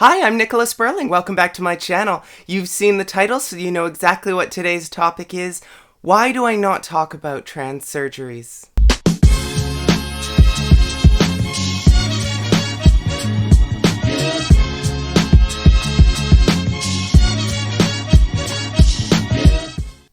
Hi, I'm Nicholas Sperling. Welcome back to my channel. You've seen the title, so you know exactly what today's topic is. Why do I not talk about trans surgeries?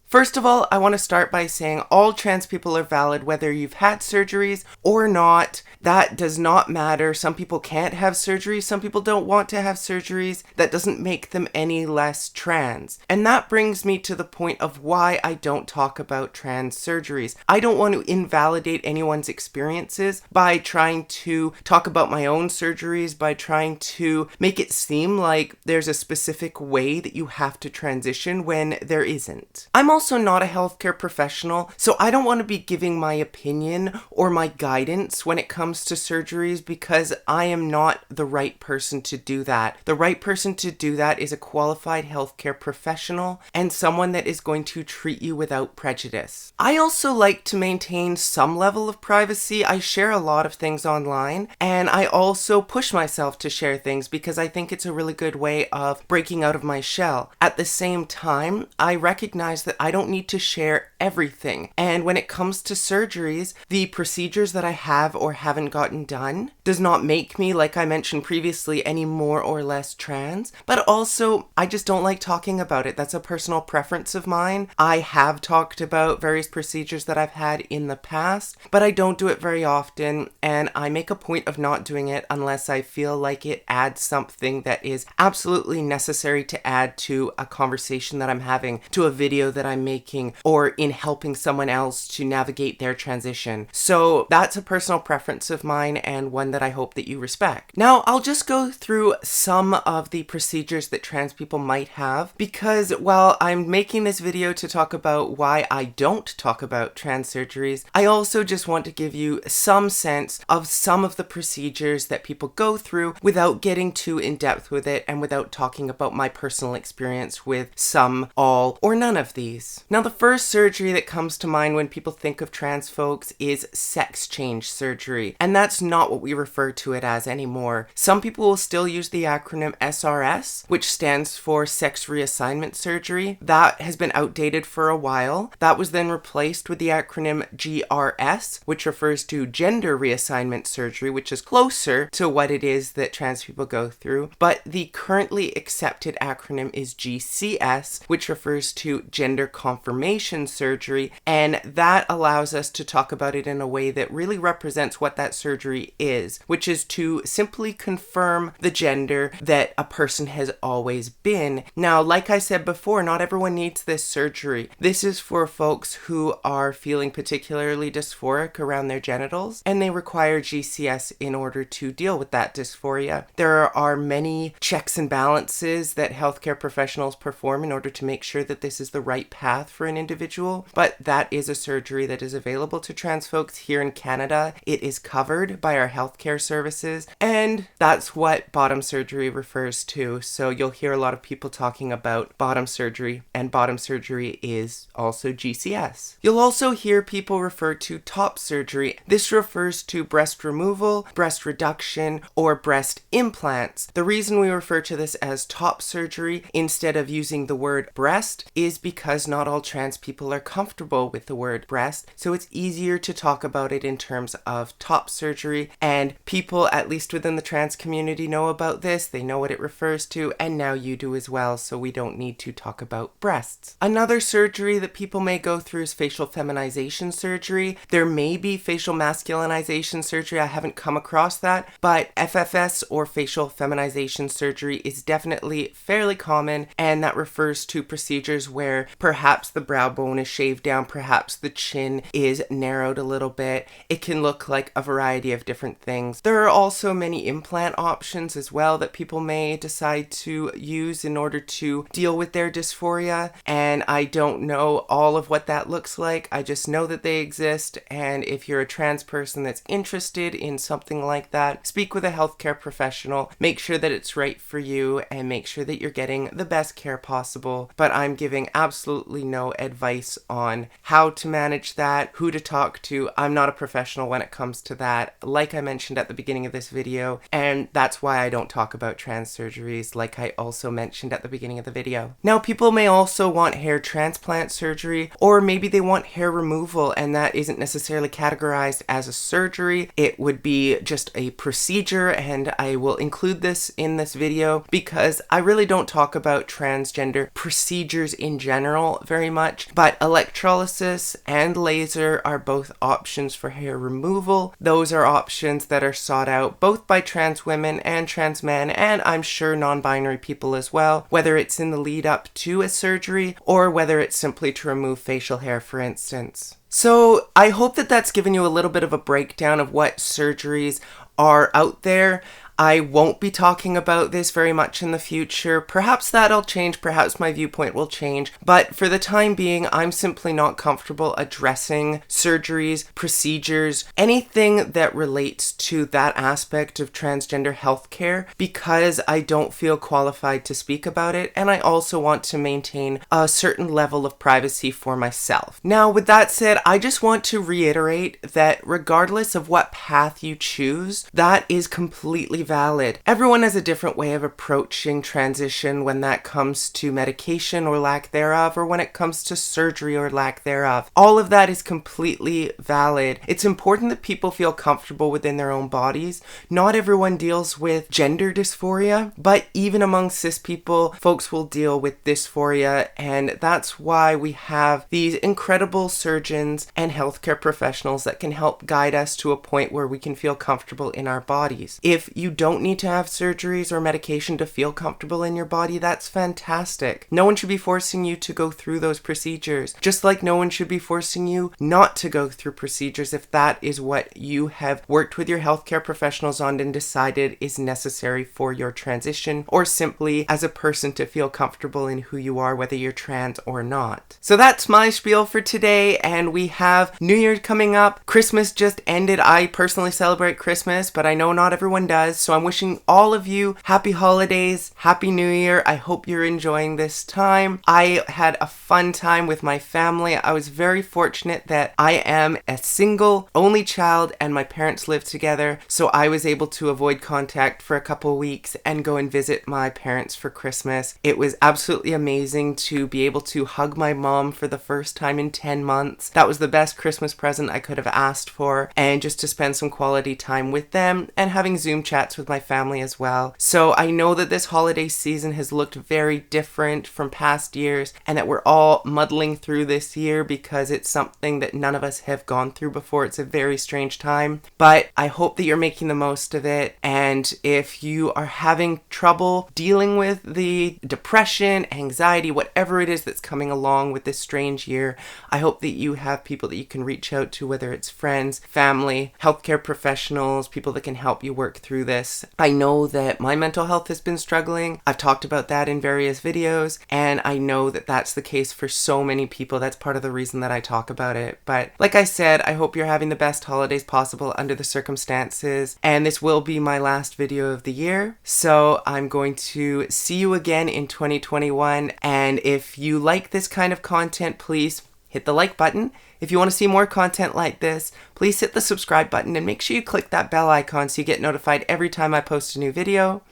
First of all, I want to start by saying all trans people are valid, whether you've had surgeries or not. That does not matter. Some people can't have surgeries. Some people don't want to have surgeries. That doesn't make them any less trans. And that brings me to the point of why I don't talk about trans surgeries. I don't want to invalidate anyone's experiences by trying to talk about my own surgeries, by trying to make it seem like there's a specific way that you have to transition when there isn't. I'm also not a healthcare professional, so I don't want to be giving my opinion or my guidance when it comes to surgeries because I am not the right person to do that. The right person to do that is a qualified healthcare professional and someone that is going to treat you without prejudice. I also like to maintain some level of privacy. I share a lot of things online, and I also push myself to share things because I think it's a really good way of breaking out of my shell. At the same time, I recognize that I don't need to share everything. And when it comes to surgeries, the procedures that I have or haven't gotten done does not make me, like I mentioned previously, any more or less trans. But also, I just don't like talking about it. That's a personal preference of mine. I have talked about various procedures that I've had in the past, but I don't do it very often. And I make a point of not doing it unless I feel like it adds something that is absolutely necessary to add to a conversation that I'm having, to a video that I'm making, or in helping someone else to navigate their transition. So that's a personal preference of mine and one that I hope that you respect. Now, I'll just go through some of the procedures that trans people might have because while I'm making this video to talk about why I don't talk about trans surgeries, I also just want to give you some sense of some of the procedures that people go through without getting too in depth with it and without talking about my personal experience with some, all, or none of these. Now, the first surgery that comes to mind when people think of trans folks is sex change surgery, and that's not what we refer to it as anymore. Some people will still use the acronym SRS, which stands for sex reassignment surgery. That has been outdated for a while. That was then replaced with the acronym GRS, which refers to gender reassignment surgery, which is closer to what it is that trans people go through. But the currently accepted acronym is GCS, which refers to gender confirmation surgery, and that allows us to talk about it in a way that really represents what that surgery is, which is to simply confirm the gender that a person has always been. Now, like I said before, not everyone needs this surgery. This is for folks who are feeling particularly dysphoric around their genitals, and they require GCS in order to deal with that dysphoria. There are many checks and balances that healthcare professionals perform in order to make sure that this is the right path for an individual, but that is a surgery that is available to trans folks here in Canada. It is covered by our healthcare services, and that's what bottom surgery refers to. So you'll hear a lot of people talking about bottom surgery, and bottom surgery is also GCS. You'll also hear people refer to top surgery. This refers to breast removal, breast reduction, or breast implants. The reason we refer to this as top surgery instead of using the word breast is because not all trans people are comfortable with the word breast, so it's easier to talk about it in terms of top surgery, and people, at least within the trans community, know about this. They know what it refers to, and now you do as well, so we don't need to talk about breasts. Another surgery that people may go through is facial feminization surgery. There may be facial masculinization surgery. I haven't come across that, but FFS or facial feminization surgery is definitely fairly common, and that refers to procedures where perhaps the brow bone is shaved down, perhaps the chin is narrowed a little bit. It can look like a variety of different things. There are also many implant options as well that people may decide to use in order to deal with their dysphoria, and I don't know all of what that looks like. I just know that they exist, and if you're a trans person that's interested in something like that, speak with a healthcare professional, make sure that it's right for you, and make sure that you're getting the best care possible. But I'm giving absolutely absolutely no advice on how to manage that, who to talk to. I'm not a professional when it comes to that, like I mentioned at the beginning of this video, and that's why I don't talk about trans surgeries, like I also mentioned at the beginning of the video. Now, people may also want hair transplant surgery, or maybe they want hair removal, and that isn't necessarily categorized as a surgery. It would be just a procedure, and I will include this in this video because I really don't talk about transgender procedures in general very much, but electrolysis and laser are both options for hair removal. Those are options that are sought out both by trans women and trans men, and I'm sure non-binary people as well, whether it's in the lead up to a surgery or whether it's simply to remove facial hair, for instance. So I hope that that's given you a little bit of a breakdown of what surgeries are out there. I won't be talking about this very much in the future. Perhaps that'll change, perhaps my viewpoint will change, but for the time being, I'm simply not comfortable addressing surgeries, procedures, anything that relates to that aspect of transgender healthcare because I don't feel qualified to speak about it, and I also want to maintain a certain level of privacy for myself. Now, with that said, I just want to reiterate that regardless of what path you choose, that is completely valid. Everyone has a different way of approaching transition when that comes to medication or lack thereof, or when it comes to surgery or lack thereof. All of that is completely valid. It's important that people feel comfortable within their own bodies. Not everyone deals with gender dysphoria, but even among cis people, folks will deal with dysphoria, and that's why we have these incredible surgeons and healthcare professionals that can help guide us to a point where we can feel comfortable in our bodies. If you don't need to have surgeries or medication to feel comfortable in your body, that's fantastic. No one should be forcing you to go through those procedures, just like no one should be forcing you not to go through procedures if that is what you have worked with your healthcare professionals on and decided is necessary for your transition, or simply as a person to feel comfortable in who you are, whether you're trans or not. So that's my spiel for today, and we have New Year coming up. Christmas just ended. I personally celebrate Christmas, but I know not everyone does, so I'm wishing all of you happy holidays, happy New Year. I hope you're enjoying this time. I had a fun time with my family. I was very fortunate that I am a single, only child, and my parents live together, so I was able to avoid contact for a couple weeks and go and visit my parents for Christmas. It was absolutely amazing to be able to hug my mom for the first time in 10 months. That was the best Christmas present I could have asked for, and just to spend some quality time with them and having Zoom chats with my family as well. So I know that this holiday season has looked very different from past years, and that we're all muddling through this year because it's something that none of us have gone through before. It's a very strange time, but I hope that you're making the most of it. And if you are having trouble dealing with the depression, anxiety, whatever it is that's coming along with this strange year, I hope that you have people that you can reach out to, whether it's friends, family, healthcare professionals, people that can help you work through this. I know that my mental health has been struggling. I've talked about that in various videos, and I know that that's the case for so many people. That's part of the reason that I talk about it. But like I said, I hope you're having the best holidays possible under the circumstances, and this will be my last video of the year. So I'm going to see you again in 2021, and if you like this kind of content, please hit the like button. If you want to see more content like this, please hit the subscribe button and make sure you click that bell icon so you get notified every time I post a new video.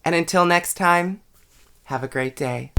And until next time, have a great day.